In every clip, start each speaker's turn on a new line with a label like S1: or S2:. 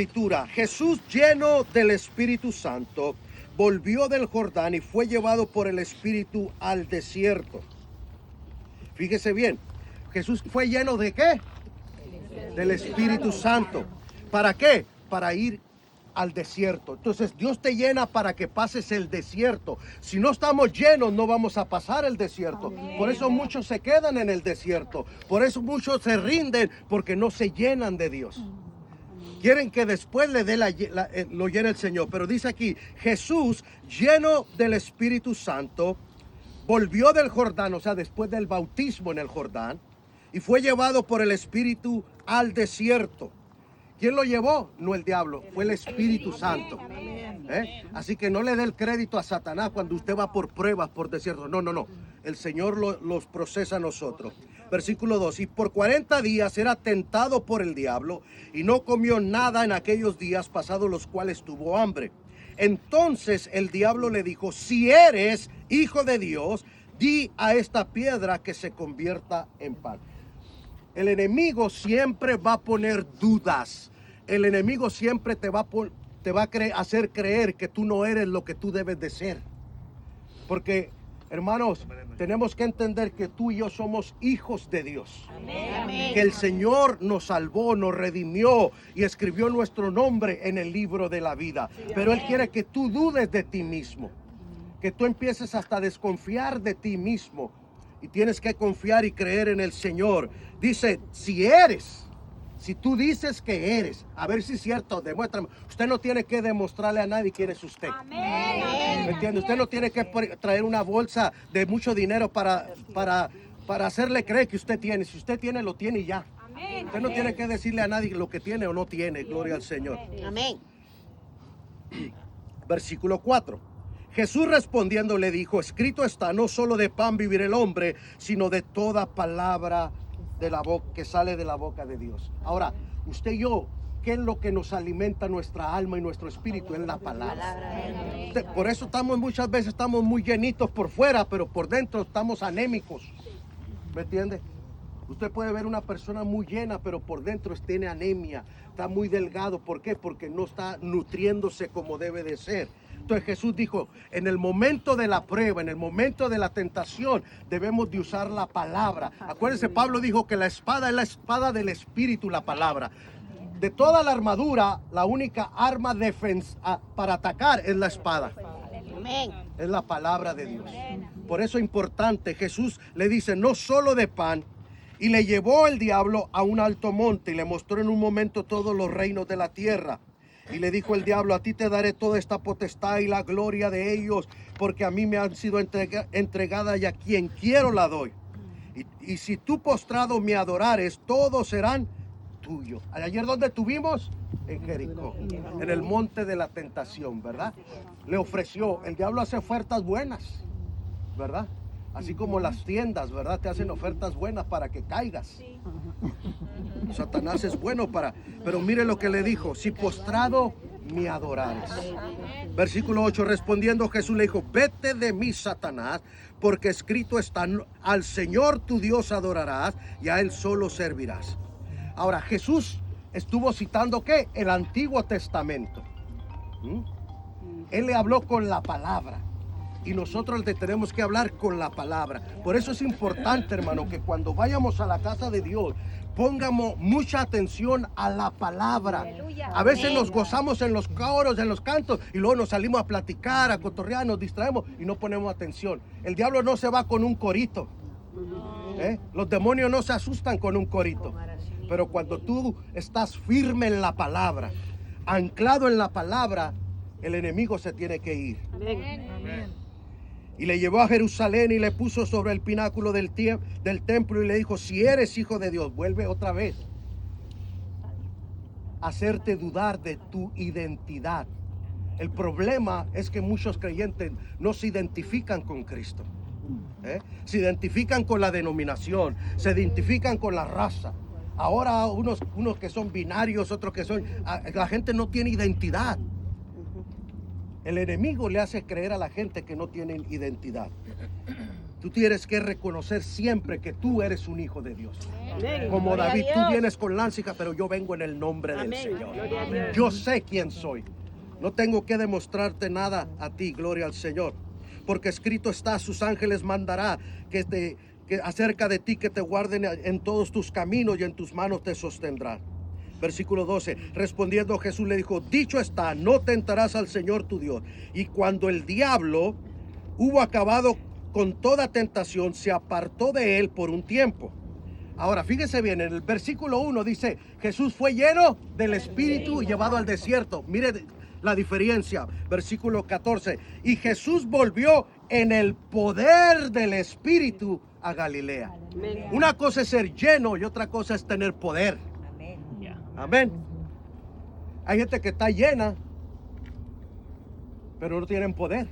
S1: Escritura, Jesús lleno del Espíritu Santo volvió del Jordán y fue llevado por el Espíritu al desierto. Fíjese bien, Jesús fue lleno ¿de qué? Del Espíritu Santo. ¿Para qué? Para ir al desierto. Entonces Dios te llena para que pases el desierto. Si no estamos llenos, no vamos a pasar el desierto. Por eso muchos se quedan en el desierto. Por eso muchos se rinden, porque no se llenan de Dios. Quieren que después le dé lo llene el Señor. Pero dice aquí, Jesús, lleno del Espíritu Santo, volvió del Jordán, o sea, después del bautismo en el Jordán, y fue llevado por el Espíritu al desierto. ¿Quién lo llevó? No el diablo, fue el Espíritu Santo. Así que no le dé el crédito a Satanás cuando usted va por pruebas, por desierto. No. El Señor los procesa a nosotros. Versículo 2. Y por 40 días era tentado por el diablo y no comió nada en aquellos días pasados los cuales tuvo hambre. Entonces el diablo le dijo, si eres hijo de Dios, di a esta piedra que se convierta en pan. El enemigo siempre va a poner dudas. El enemigo siempre te va a hacer creer que tú no eres lo que tú debes de ser. Porque, hermanos, tenemos que entender que tú y yo somos hijos de Dios. Amén. Que el Señor nos salvó, nos redimió y escribió nuestro nombre en el libro de la vida. Pero Él quiere que tú dudes de ti mismo. Que tú empieces hasta a desconfiar de ti mismo. Y tienes que confiar y creer en el Señor. Dice, si tú dices que eres, a ver si es cierto, demuéstrame. Usted no tiene que demostrarle a nadie quién es usted. Amén. ¿Me entiende? Usted no tiene que traer una bolsa de mucho dinero para hacerle creer que usted tiene. Si usted tiene, lo tiene y ya. Amén. Usted no tiene que decirle a nadie lo que tiene o no tiene. Gloria al Señor.
S2: Amén.
S1: Versículo 4. Jesús respondiendo le dijo, escrito está, no solo de pan vivirá el hombre, sino de toda palabra de la boca que sale de la boca de Dios. Ahora, usted y yo, ¿qué es lo que nos alimenta nuestra alma y nuestro espíritu? Es la palabra. Por eso muchas veces estamos muy llenitos por fuera, pero por dentro estamos anémicos. ¿Me entiende? Usted puede ver una persona muy llena, pero por dentro tiene anemia, está muy delgado. ¿Por qué? Porque no está nutriéndose como debe de ser. Entonces Jesús dijo, en el momento de la prueba, en el momento de la tentación, debemos de usar la palabra. Acuérdense, Pablo dijo que la espada es la espada del Espíritu, la palabra. De toda la armadura, la única arma para atacar es la espada. Es la palabra de Dios. Por eso es importante, Jesús le dice, no solo de pan, y le llevó el diablo a un alto monte y le mostró en un momento todos los reinos de la tierra. Y le dijo el diablo, a ti te daré toda esta potestad y la gloria de ellos, porque a mí me han sido entregada y a quien quiero la doy. Y si tú postrado me adorares, todos serán tuyos. Ayer donde estuvimos, en Jericó, en el monte de la tentación, ¿verdad? Le ofreció, el diablo hace ofertas buenas, ¿verdad? Así como las tiendas, ¿verdad? Te hacen ofertas buenas para que caigas. Satanás es bueno pero mire lo que le dijo, si postrado me adorares. Versículo 8, respondiendo Jesús le dijo, vete de mí, Satanás, porque escrito está, al Señor tu Dios adorarás y a Él solo servirás. Ahora, Jesús estuvo citando, ¿qué? El Antiguo Testamento. Él le habló con la palabra. Y nosotros le tenemos que hablar con la palabra. Por eso es importante, hermano, que cuando vayamos a la casa de Dios, pongamos mucha atención a la palabra. A veces nos gozamos en los coros, en los cantos, y luego nos salimos a platicar, a cotorrear, nos distraemos y no ponemos atención. El diablo no se va con un corito. Los demonios no se asustan con un corito. Pero cuando tú estás firme en la palabra, anclado en la palabra, el enemigo se tiene que ir. Amén. Y le llevó a Jerusalén y le puso sobre el pináculo del templo y le dijo, si eres hijo de Dios, vuelve otra vez a hacerte dudar de tu identidad. El problema es que muchos creyentes no se identifican con Cristo. Se identifican con la denominación, se identifican con la raza. Ahora unos que son binarios, otros que son... La gente no tiene identidad. El enemigo le hace creer a la gente que no tienen identidad. Tú tienes que reconocer siempre que tú eres un hijo de Dios.
S2: Amén.
S1: Como
S2: Gloria a
S1: David, tú
S2: Dios.
S1: vienes con láncika, pero yo vengo en el nombre del
S2: Amén.
S1: Señor.
S2: Gloria a Dios.
S1: Yo sé quién soy. No tengo que demostrarte nada a ti, gloria al Señor. Porque escrito está, sus ángeles mandará que acerca de ti, que te guarden en todos tus caminos y en tus manos te sostendrán. Versículo 12, respondiendo Jesús le dijo, dicho está, no tentarás al Señor tu Dios. Y cuando el diablo hubo acabado con toda tentación, se apartó de él por un tiempo. Ahora, fíjese bien, en el versículo 1 dice, Jesús fue lleno del Espíritu y llevado al desierto. Mire la diferencia. Versículo 14, y Jesús volvió en el poder del Espíritu a Galilea.
S2: Amén.
S1: Una cosa es ser lleno y otra cosa es tener poder. Amén. Hay gente que está llena, pero no tienen poder.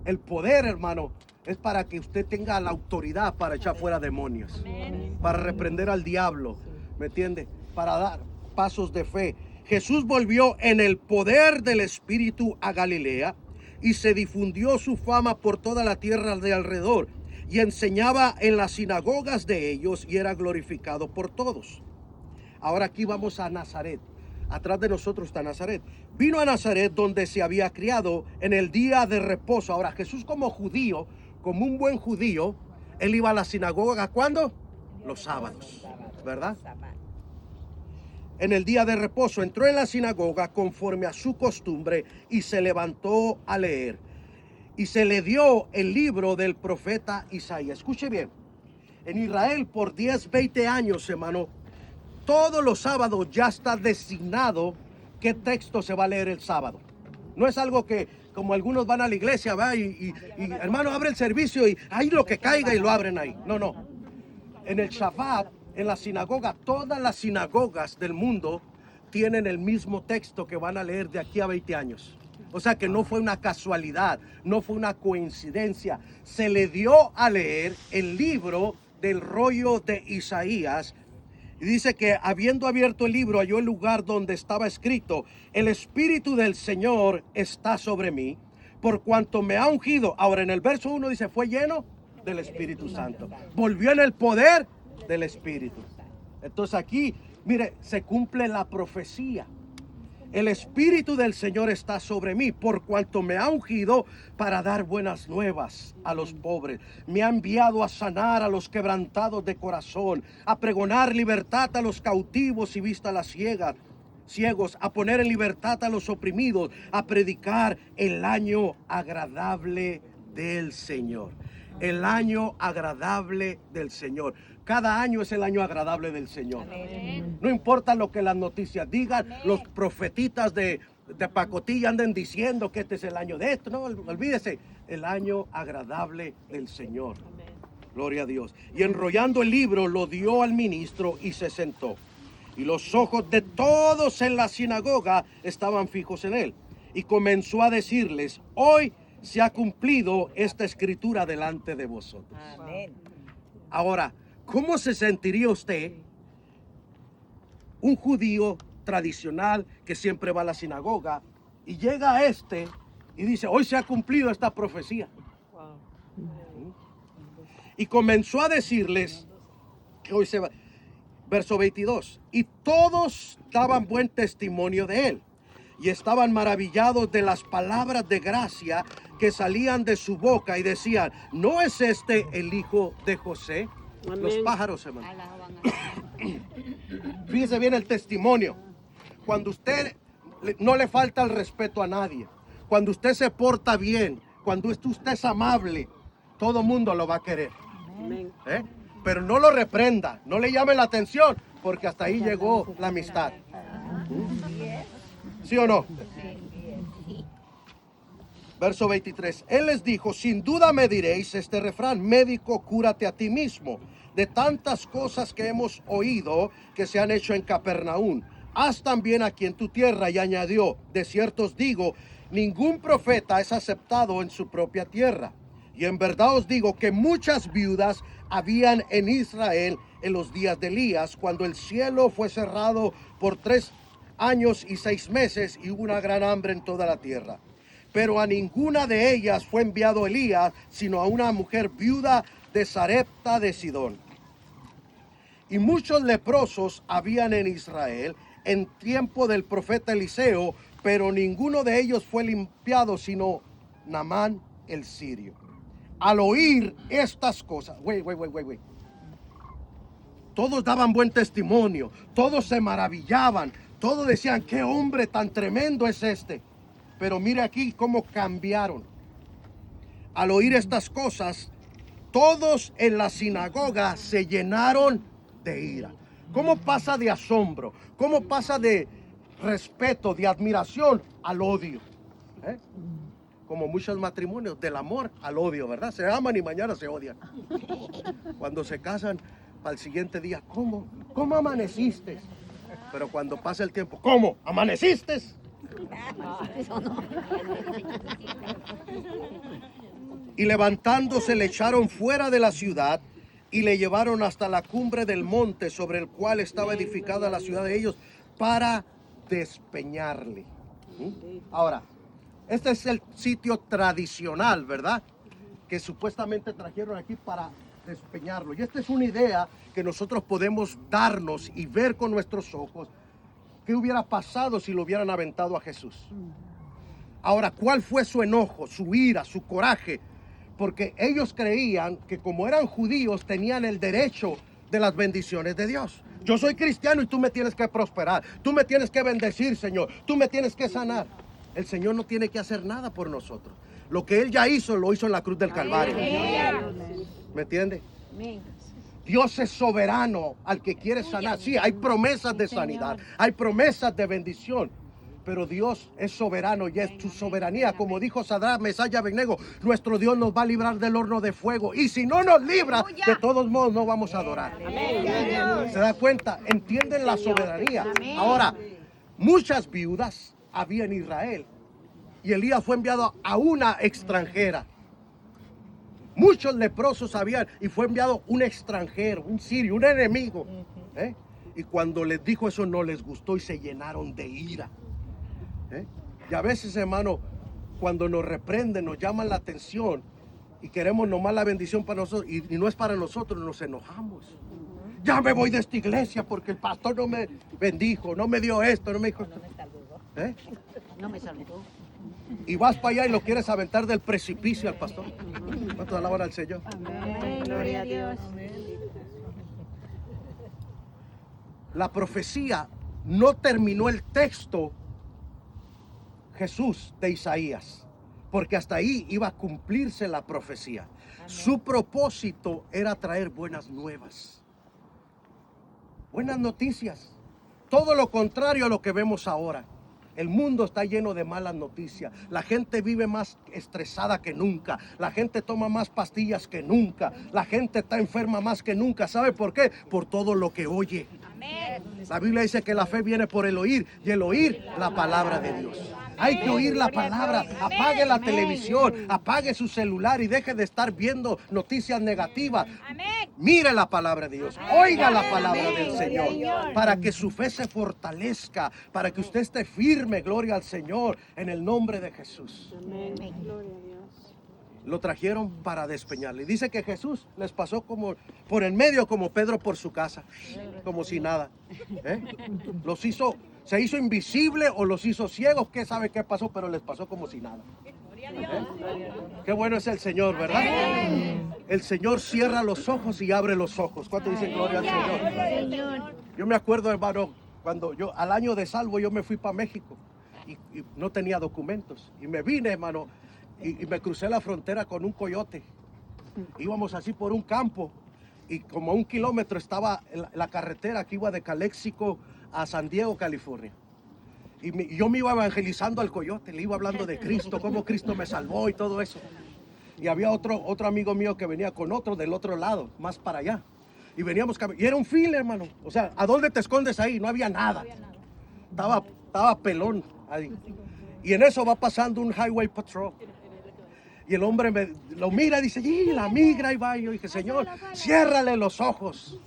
S1: El poder, hermano, es para que usted tenga la autoridad para echar fuera demonios, para reprender al diablo, ¿me entiende? Para dar pasos de fe. Jesús volvió en el poder del Espíritu a Galilea y se difundió su fama por toda la tierra de alrededor y enseñaba en las sinagogas de ellos y era glorificado por todos. Ahora aquí vamos a Nazaret. Atrás de nosotros está Nazaret. Vino a Nazaret donde se había criado en el día de reposo. Ahora Jesús como judío, como un buen judío, él iba a la sinagoga, ¿cuándo? Los sábados, ¿verdad? En el día de reposo entró en la sinagoga conforme a su costumbre y se levantó a leer. Y se le dio el libro del profeta Isaías. Escuche bien, en Israel por 10, 20 años, hermano, todos los sábados ya está designado qué texto se va a leer el sábado. No es algo que, como algunos van a la iglesia, va y hermano, abre el servicio y ahí lo que caiga y lo abren ahí. No, no. En el Shabbat, en la sinagoga, todas las sinagogas del mundo tienen el mismo texto que van a leer de aquí a 20 años. O sea que no fue una casualidad, no fue una coincidencia. Se le dio a leer el libro del rollo de Isaías. Y dice que habiendo abierto el libro, halló el lugar donde estaba escrito, el Espíritu del Señor está sobre mí, por cuanto me ha ungido. Ahora en el verso 1 dice, fue lleno del Espíritu Santo. Volvió en el poder del Espíritu. Entonces aquí, mire, se cumple la profecía. El Espíritu del Señor está sobre mí, por cuanto me ha ungido para dar buenas nuevas a los pobres. Me ha enviado a sanar a los quebrantados de corazón, a pregonar libertad a los cautivos y vista a las ciegos, a poner en libertad a los oprimidos, a predicar el año agradable del Señor. El año agradable del Señor. Cada año es el año agradable del Señor. Amén. No importa lo que las noticias digan, amén, los profetitas de pacotilla anden diciendo que este es el año de esto. No, olvídese, el año agradable del Señor. Amén. Gloria a Dios. Y enrollando el libro lo dio al ministro y se sentó. Y los ojos de todos en la sinagoga estaban fijos en él. Y comenzó a decirles, hoy se ha cumplido esta escritura delante de vosotros. Amén. Ahora, ¿cómo se sentiría usted, un judío tradicional que siempre va a la sinagoga, y llega a y dice, hoy se ha cumplido esta profecía? Wow. Y comenzó a decirles que hoy se va. Verso 22, y todos daban buen testimonio de él, y estaban maravillados de las palabras de gracia que salían de su boca, y decían, ¿no es este el hijo de José? Amén. Los pájaros, hermano. Fíjese bien el testimonio. Cuando usted no le falta el respeto a nadie, cuando usted se porta bien, cuando usted es amable, todo mundo lo va a querer. Amén. Pero no lo reprenda, no le llame la atención, porque hasta ahí llegó la amistad. ¿Sí o no? Verso 23. Él les dijo, sin duda me diréis este refrán, médico, cúrate a ti mismo. De tantas cosas que hemos oído que se han hecho en Capernaum, haz también aquí en tu tierra. Y añadió, de cierto os digo, ningún profeta es aceptado en su propia tierra. Y en verdad os digo que muchas viudas habían en Israel en los días de Elías, cuando el cielo fue cerrado por 3 años y 6 meses y hubo una gran hambre en toda la tierra. pero a ninguna de ellas fue enviado Elías, sino a una mujer viuda de Sarepta de Sidón. Y muchos leprosos habían en Israel en tiempo del profeta Eliseo, pero ninguno de ellos fue limpiado, sino Naamán el sirio. Al oír estas cosas, todos daban buen testimonio, todos se maravillaban, todos decían, qué hombre tan tremendo es este. Pero mire aquí cómo cambiaron. Al oír estas cosas, todos en la sinagoga se llenaron de ira. ¿Cómo pasa de asombro? ¿Cómo pasa de respeto, de admiración al odio? Como muchos matrimonios, del amor al odio, ¿verdad? Se aman y mañana se odian. Cuando se casan, al siguiente día, ¿cómo? ¿Cómo amaneciste? Pero cuando pasa el tiempo, ¿cómo? ¿Amaneciste? Y levantándose le echaron fuera de la ciudad y le llevaron hasta la cumbre del monte sobre el cual estaba edificada la ciudad de ellos para despeñarle. Ahora, este es el sitio tradicional, ¿verdad? Que supuestamente trajeron aquí para despeñarlo. Y esta es una idea que nosotros podemos darnos y ver con nuestros ojos. ¿Qué hubiera pasado si lo hubieran aventado a Jesús? Ahora, ¿cuál fue su enojo, su ira, su coraje? Porque ellos creían que como eran judíos tenían el derecho de las bendiciones de Dios. Yo soy cristiano y tú me tienes que prosperar. Tú me tienes que bendecir, Señor. Tú me tienes que sanar. El Señor no tiene que hacer nada por nosotros. Lo que Él ya hizo, lo hizo en la cruz del Calvario. ¿Me entiende? Dios es soberano al que quiere sanar. Sí, hay promesas de sanidad, hay promesas de bendición, pero Dios es soberano y es su soberanía. Como dijo Sadrach, Mesach y Abednego, nuestro Dios nos va a librar del horno de fuego. Y si no nos libra, de todos modos no vamos a adorar. ¿Se da cuenta? ¿Entienden la soberanía? Ahora, muchas viudas había en Israel y Elías fue enviado a una extranjera. Muchos leprosos habían y fue enviado un extranjero, un sirio, un enemigo. Y cuando les dijo eso no les gustó y se llenaron de ira. Y a veces, hermano, cuando nos reprenden, nos llaman la atención y queremos nomás la bendición para nosotros y no es para nosotros, nos enojamos. Ya me voy de esta iglesia porque el pastor no me bendijo, no me dio esto, no me dijo esto.
S2: No me saludó.
S1: Y vas para allá y lo quieres aventar del precipicio al pastor. ¿Cuánto alaban al Señor?
S2: Amén. Gloria a Dios.
S1: La profecía no terminó el texto Jesús de Isaías, porque hasta ahí iba a cumplirse la profecía. Su propósito era traer buenas nuevas, buenas noticias, todo lo contrario a lo que vemos ahora. El mundo está lleno de malas noticias. La gente vive más estresada que nunca. La gente toma más pastillas que nunca. La gente está enferma más que nunca. ¿Sabe por qué? Por todo lo que oye. Amén. La Biblia dice que la fe viene por el oír y el oír la palabra de Dios. Hay que oír la palabra. Apague la televisión, apague su celular y deje de estar viendo noticias negativas. Mire la palabra de Dios, oiga la palabra del Señor, para que su fe se fortalezca, para que usted esté firme, gloria al Señor, en el nombre de Jesús.
S2: Amén. Gloria a Dios.
S1: Lo trajeron para despeñarle. Dice que Jesús les pasó como por el medio, como Pedro por su casa, como si nada. Los hizo, se hizo invisible o los hizo ciegos, qué sabe qué pasó, pero les pasó como si nada. Qué bueno es el Señor, ¿verdad? El Señor cierra los ojos y abre los ojos. ¿Cuánto dicen gloria al Señor? Yo me acuerdo, hermano, cuando yo al año de salvo yo me fui para México y no tenía documentos y me vine, hermano, y me crucé la frontera con un coyote. Íbamos así por un campo y como a 1 kilómetro estaba la carretera que iba de Calexico a San Diego, California. Y yo me iba evangelizando al coyote, le iba hablando de Cristo, cómo Cristo me salvó y todo eso. Y había otro amigo mío que venía con otro del otro lado, más para allá. Y veníamos y era un file, hermano. O sea, ¿a dónde te escondes ahí? No había nada. Estaba pelón ahí. Y en eso va pasando un highway patrol. Y el hombre lo mira y dice, ¡y la migra! Y va. Y yo dije, Señor, ciérrale los ojos.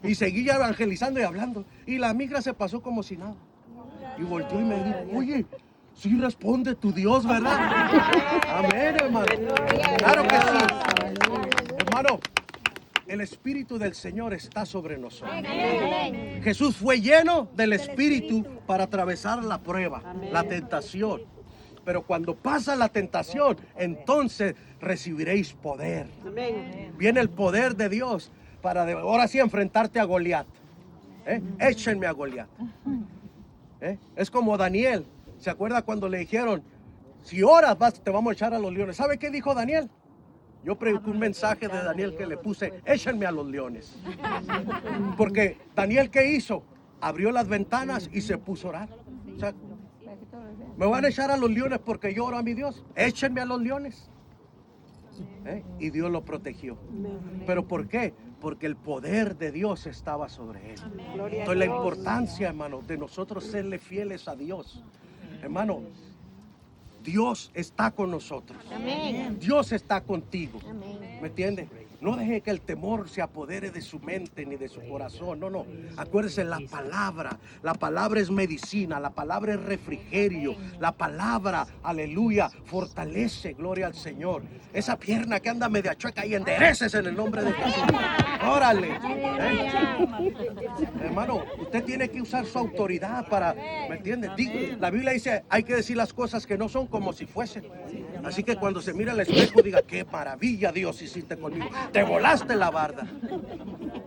S1: Y seguía evangelizando y hablando. Y la migra se pasó como si nada. Y volteó y me dijo, oye, Sí responde tu Dios, ¿verdad? Amén, hermano. Claro que sí. Hermano, el Espíritu del Señor está sobre nosotros. Jesús fue lleno del Espíritu para atravesar la prueba, la tentación. Pero cuando pasa la tentación, entonces recibiréis poder. Viene el poder de Dios para ahora sí enfrentarte a Goliat. Échenme a Goliat. Es como Daniel. ¿Se acuerda cuando le dijeron, si oras te vamos a echar a los leones? ¿Sabe qué dijo Daniel? Yo prediqué un mensaje de Daniel que le puse, échenme a los leones. Porque Daniel, ¿qué hizo? Abrió las ventanas y se puso a orar. O sea, me van a echar a los leones porque yo oro a mi Dios. Échenme a los leones. Y Dios lo protegió. ¿Pero por qué? Porque el poder de Dios estaba sobre él. Entonces la importancia, hermano, de nosotros serle fieles a Dios. Hermano, Dios está con nosotros.
S2: Amén.
S1: Dios está contigo.
S2: Amén.
S1: ¿Me entiende? No deje que el temor se apodere de su mente ni de su corazón. No, no. Acuérdese, la palabra es medicina, la palabra es refrigerio, la palabra, aleluya, fortalece, gloria al Señor. Esa pierna que anda media chueca y endereces en el nombre de Jesús. Órale. Hermano, usted tiene que usar su autoridad para, ¿me entiende? La Biblia dice, hay que decir las cosas que no son como si fuesen. Así que cuando se mira al espejo diga, qué maravilla Dios hiciste conmigo. Te volaste la barda.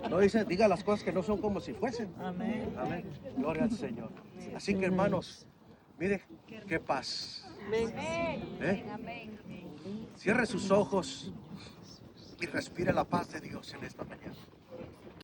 S1: No dice, diga las cosas que no son como si fuesen. Amén. Amén. Gloria al Señor. Así que hermanos, mire qué paz. Cierre sus ojos y respire la paz de Dios en esta mañana.